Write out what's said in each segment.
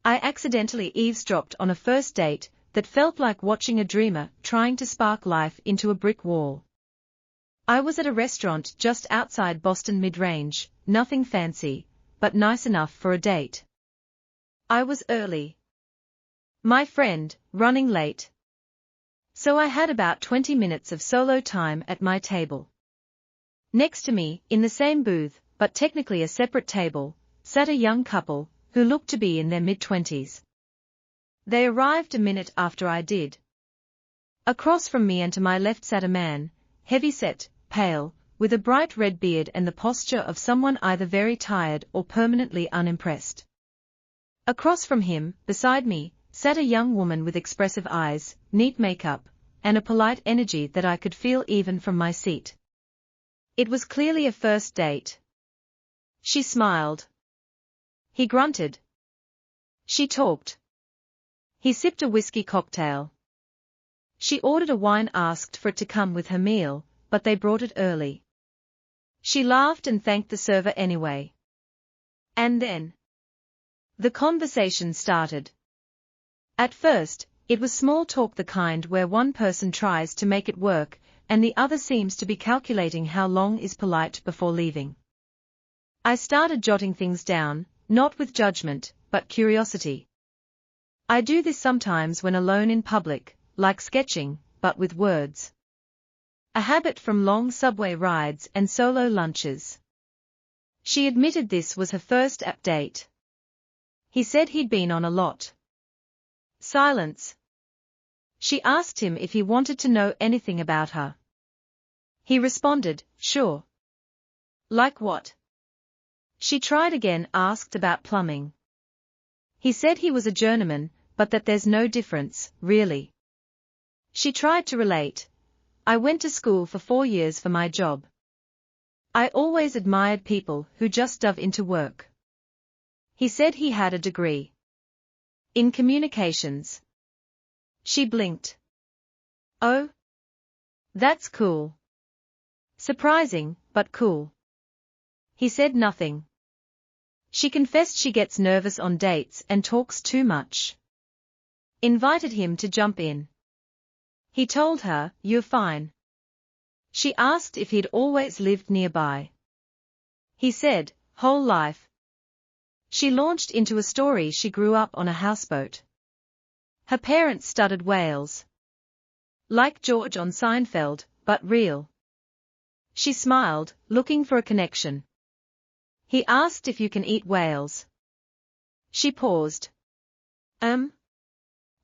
I accidentally eavesdropped on a first date that felt like watching a dreamer trying to spark life into a brick wall. I was at a restaurant just outside Boston Mid-Range, nothing fancy, but nice enough for a date. I was early. My friend, running late. So I had about 20 minutes of solo time at my table. Next to me, in the same booth, but technically a separate table, sat a young couple, who looked to be in their mid-20s. They arrived a minute after I did. Across from me and to my left sat a man, heavy-set, pale, with a bright red beard and the posture of someone either very tired or permanently unimpressed. Across from him, beside me, sat a young woman with expressive eyes, neat makeup, and a polite energy that I could feel even from my seat. It was clearly a first date. She smiled. He grunted. She talked. He sipped a whiskey cocktail. She ordered a wine, asked for it to come with her meal, but they brought it early. She laughed and thanked the server anyway. And then the conversation started. At first, it was small talk, the kind where one person tries to make it work, and the other seems to be calculating how long is polite before leaving. I started jotting things down, not with judgment, but curiosity. I do this sometimes when alone in public, like sketching, but with words. A habit from long subway rides and solo lunches. She admitted this was her first app date. He said he'd been on a lot. Silence. She asked him if he wanted to know anything about her. He responded, sure. Like what? She tried again, asked about plumbing. He said he was a journeyman, but that there's no difference, really. She tried to relate. I went to school for 4 years for my job. I always admired people who just dove into work. He said he had a degree in communications. She blinked. Oh? That's cool. Surprising, but cool. He said nothing. She confessed she gets nervous on dates and talks too much. Invited him to jump in. He told her, you're fine. She asked if he'd always lived nearby. He said, whole life. She launched into a story she grew up on a houseboat. Her parents studied whales. Like George on Seinfeld, but real. She smiled, looking for a connection. He asked if you can eat whales. She paused.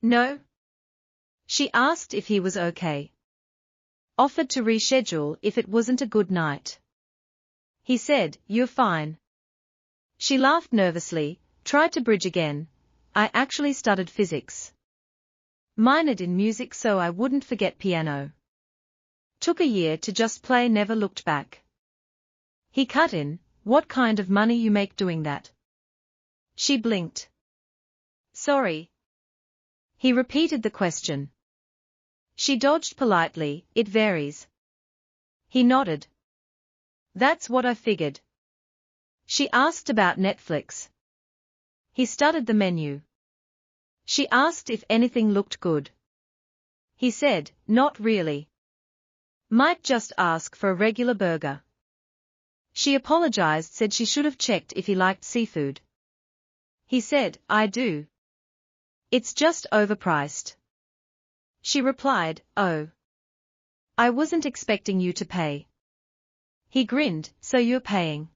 No. She asked if he was okay. Offered to reschedule if it wasn't a good night. He said, you're fine. She laughed nervously, tried to bridge again. I actually studied physics. Minored in music so I wouldn't forget piano. Took a year to just play, never looked back. He cut in, what kind of money you make doing that? She blinked. Sorry. He repeated the question. She dodged politely, it varies. He nodded. That's what I figured. She asked about Netflix. He studied the menu. She asked if anything looked good. He said, not really. Might just ask for a regular burger. She apologized, said she should have checked if he liked seafood. He said, I do. It's just overpriced. She replied, oh. I wasn't expecting you to pay. He grinned, so you're paying.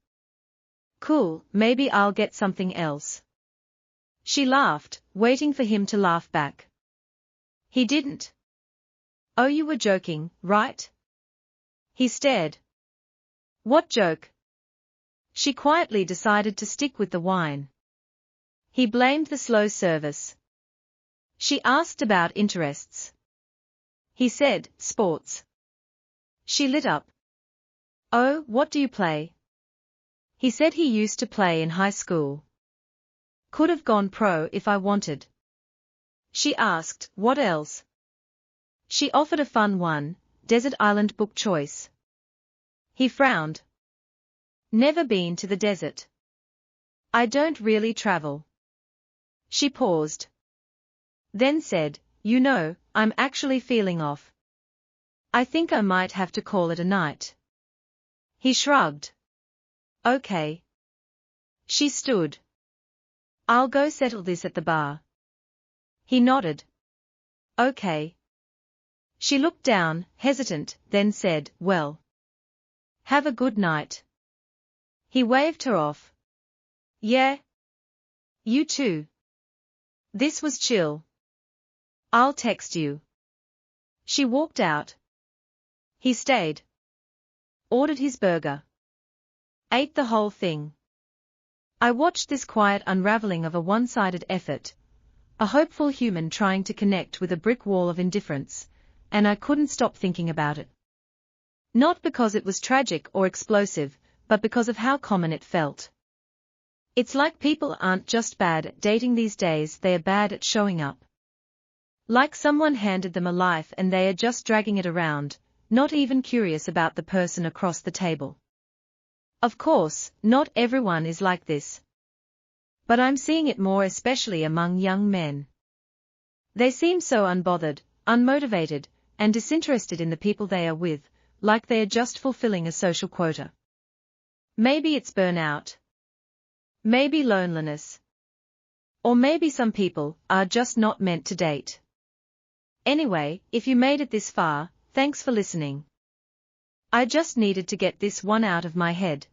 Cool, maybe I'll get something else. She laughed, waiting for him to laugh back. He didn't. Oh, you were joking, right? He stared. What joke? She quietly decided to stick with the wine. He blamed the slow service. She asked about interests. He said, sports. She lit up. Oh, what do you play? He said he used to play in high school. Could have gone pro if I wanted. She asked, what else? She offered a fun one, desert island book choice. He frowned. Never been to the desert. I don't really travel. She paused. Then said, "You know, I'm actually feeling off. I think I might have to call it a night." He shrugged. "Okay." She stood. "I'll go settle this at the bar." He nodded. "Okay." She looked down, hesitant, then said, "Well. Have a good night." He waved her off. "Yeah. You too." This was chill. "I'll text you." She walked out. He stayed. Ordered his burger. Ate the whole thing. I watched this quiet unraveling of a one-sided effort, a hopeful human trying to connect with a brick wall of indifference, and I couldn't stop thinking about it. Not because it was tragic or explosive, but because of how common it felt. It's like people aren't just bad at dating these days, they are bad at showing up. Like someone handed them a life and they are just dragging it around, not even curious about the person across the table. Of course, not everyone is like this. But I'm seeing it more, especially among young men. They seem so unbothered, unmotivated, and disinterested in the people they are with, like they are just fulfilling a social quota. Maybe it's burnout. Maybe loneliness. Or maybe some people are just not meant to date. Anyway, if you made it this far, thanks for listening. I just needed to get this one out of my head.